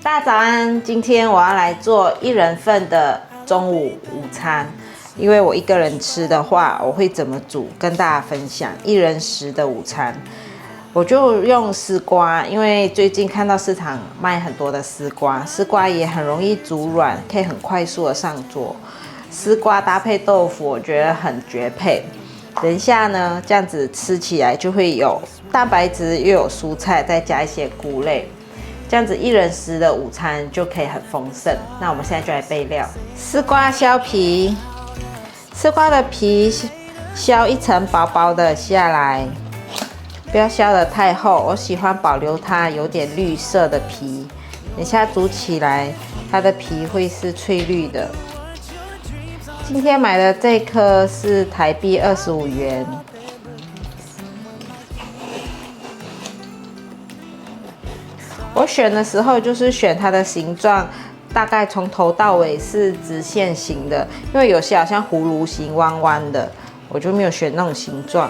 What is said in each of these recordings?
大家早安，今天我要来做1人份的中午午餐。因為我一個人吃的話，我會怎麼煮跟大家分享1人食的午餐。我就用絲瓜，因為最近看到市場賣很多的絲瓜，絲瓜也很容易煮軟，可以很快速的上桌。絲瓜搭配豆腐，我覺得很絕配。等一下呢，這樣子吃起來就會有蛋白質，又有蔬菜，再加一些菇類。這樣子1人食的午餐就可以很豐盛。那我們現在就來備料：絲瓜削皮，絲瓜的皮削一層薄薄的下來，不要削得太厚，我喜歡保留它有點綠色的皮。等一下煮起來，它的皮會是翠綠的。今天買的這顆是台幣25元。我選的時候就是選它的形狀，大概從頭到尾是直線型的，因為有些好像葫蘆形彎彎的，我就沒有選那種形狀。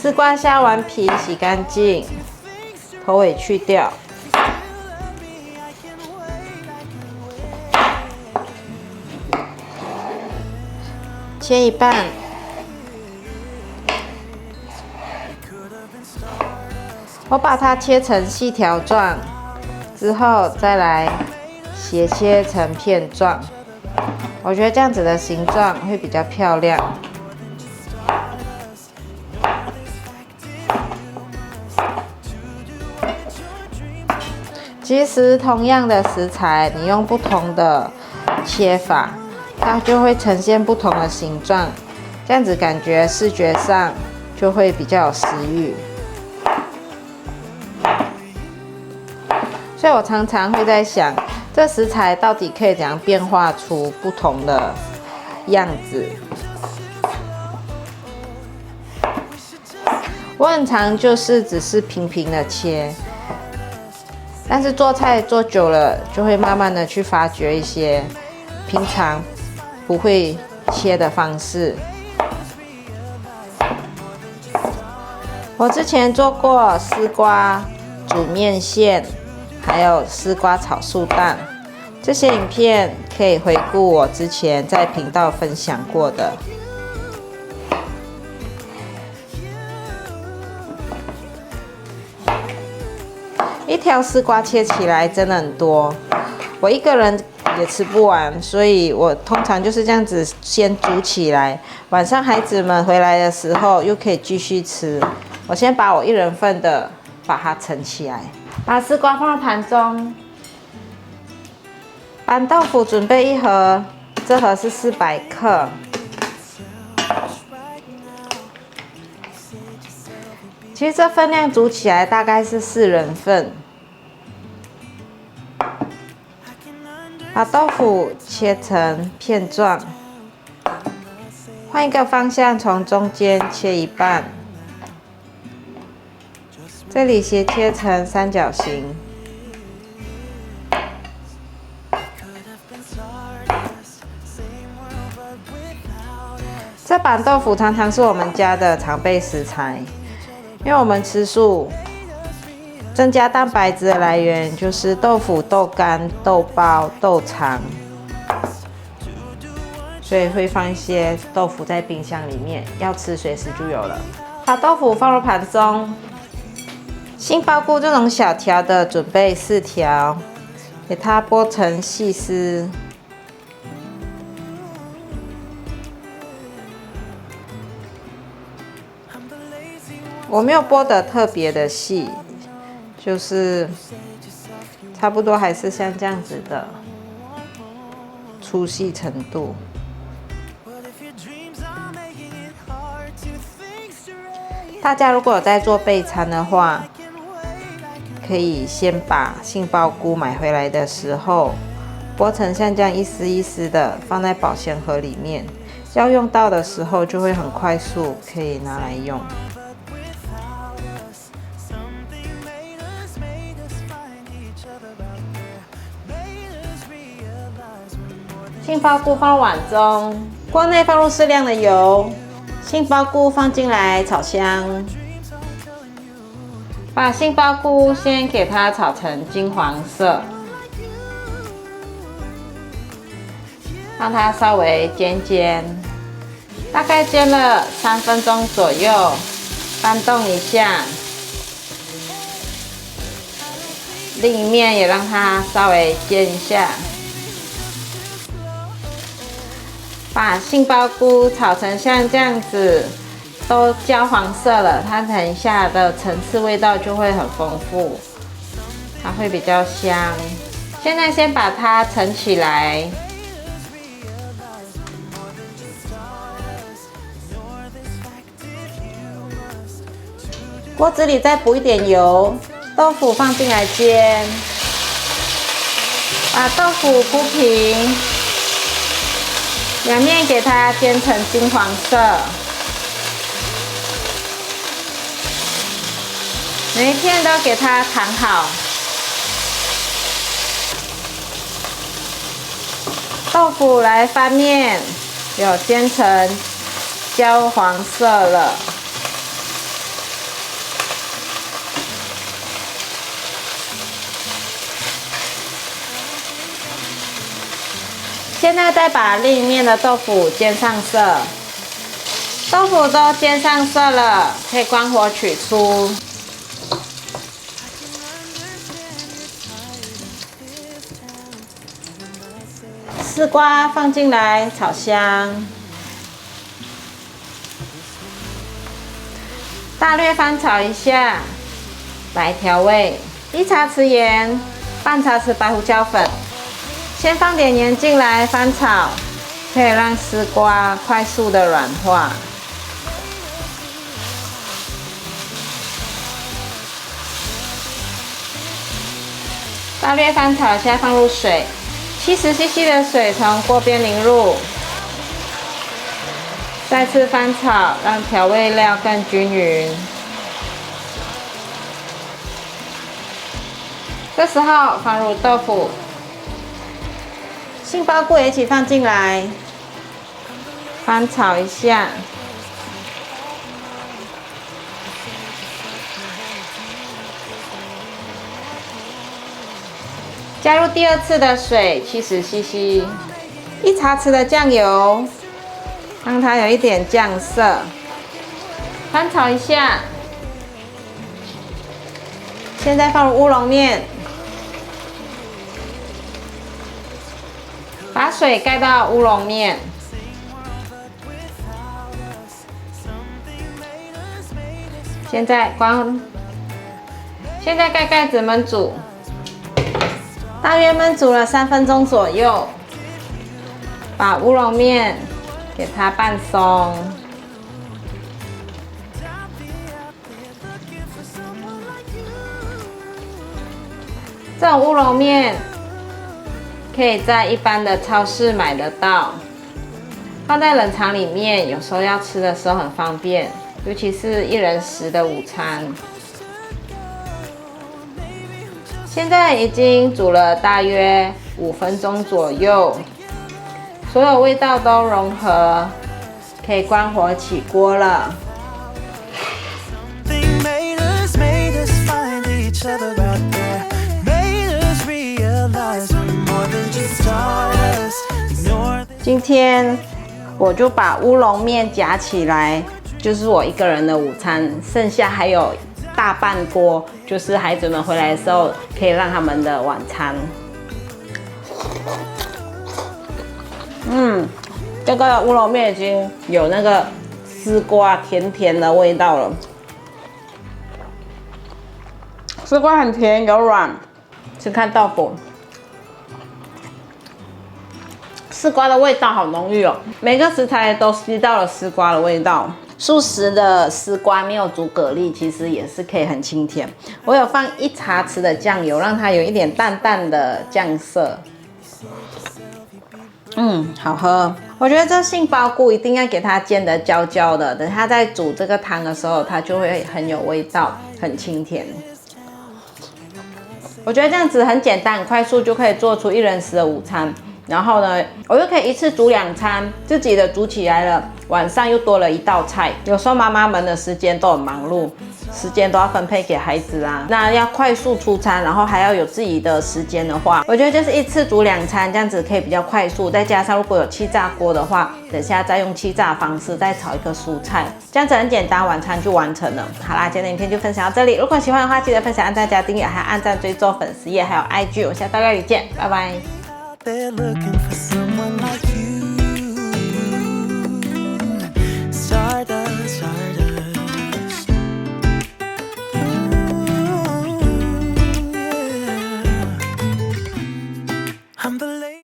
絲瓜削完皮，洗乾淨，頭尾去掉。切一半，我把它切成細條狀，之後再來斜切成片狀。我覺得這樣子的形狀會比較漂亮。其實同樣的食材，你用不同的切法，它就會呈現不同的形狀，這樣子感覺視覺上就會比較有食慾。所以我常常會在想，這食材到底可以怎樣變化出不同的樣子。我很常就是只是平平的切。但是做菜做久了，就會慢慢的去發掘一些平常不會切的方式。我之前做過絲瓜煮麵線，還有絲瓜炒素蛋，這些影片可以回顧我之前在頻道分享過的。一條絲瓜切起來真的很多，我一個人也吃不完，所以我通常就是這樣子先煮起來，晚上孩子們回來的時候又可以繼續吃。我先把我1人份的把它盛起來，把絲瓜放到盤中，板豆腐準備1盒，這盒是400克。其實這分量煮起來大概是4人份。把豆腐切成片狀，換一個方向，從中間切一半，這裡斜切成三角形。這板豆腐常常是我們家的常備食材，因為我們吃素。增加蛋白質的來源就是豆腐、豆乾、豆包、豆腸，所以會放一些豆腐在冰箱裡面，要吃隨時就有了。把豆腐放入盤中，杏鮑菇這種小條的準備4條，給它剝成細絲。我沒有剝得特別的細。就是差不多還是像這樣子的粗細程度。大家如果有在做備餐的話，可以先把杏鮑菇買回來的時候剝成像這樣一絲一絲的，放在保鮮盒裡面，要用到的時候就會很快速可以拿來用。杏鮑菇放入碗中，鍋內放入適量的油，杏鮑菇放進來炒香。把杏鮑菇先給它炒成金黃色，讓它稍微煎煎，大概煎了3分鐘左右，翻動一下。另一面也讓它稍微煎一下。把杏鮑菇炒成像這樣子，都焦黃色了，它等一下的層次味道就會很豐富，它會比較香。現在先把它盛起來，鍋子裡再補一點油，豆腐放進來煎，把豆腐鋪平，兩面給它煎成金黃色。每一片都給它躺好。豆腐來翻面，有煎成焦黃色了。现在再把另一面的豆腐煎上色。豆腐都煎上色了，可以關火取出。絲瓜放進來炒香，大略翻炒一下，來調味：1茶匙鹽，半茶匙白胡椒粉。先放點鹽進來翻炒，可以讓絲瓜快速的軟化。大略翻炒一下，放入水。70 cc 的水從鍋邊淋入，再次翻炒，讓調味料更均勻。這時候放入豆腐、杏鮑菇也一起放進來，翻炒一下。加入第2次的水70 cc， 1茶匙的醬油，讓它有一點醬色，翻炒一下。現在放入烏龍麵，把水蓋到烏龍麵，現在蓋蓋子燜煮。大約燜煮了3分鐘左右，把烏龍麵給它拌鬆。這種烏龍麵可以在一般的超市買得到，放在冷藏裡面，有時候要吃的時候很方便，尤其是1人食的午餐。現在已經煮了大約5分鐘左右，所有味道都融合，可以關火起鍋了。今天我就把烏龍麵夾起來，就是我一個人的午餐，剩下還有大半鍋，就是孩子們回來的時候可以讓他們的晚餐。這個烏龍麵已經有那個絲瓜甜甜的味道了，絲瓜很甜有軟。吃看豆腐，絲瓜的味道好濃郁哦，每個食材都吸到了絲瓜的味道。素食的絲瓜沒有煮蛤蜊，其實也是可以很清甜。我有放1茶匙的醬油，讓它有一點淡淡的醬色。好喝。我覺得這杏鮑菇一定要給它煎得焦焦的，等它在煮這個湯的時候，它就會很有味道，很清甜。我覺得這樣子很簡單、很快速就可以做出1人食的午餐。然後呢，我又可以一次煮2餐，自己的煮起來了，晚上又多了1道菜。有时候媽媽們的時間都很忙碌，時間都要分配給孩子啊，那要快速出餐，然後還要有自己的時間的話，我觉得就是一次煮2餐，這樣子可以比較快速。再加上如果有氣炸鍋的話，等下再用氣炸的方式再炒一個蔬菜，這樣子很簡單，晚餐就完成了。好啦，今天的影片就分享到這裡。如果喜歡的話，記得分享、按讚、加訂閱，還有按讚追蹤粉絲頁，還有 IG。我下次大概裡見，拜拜。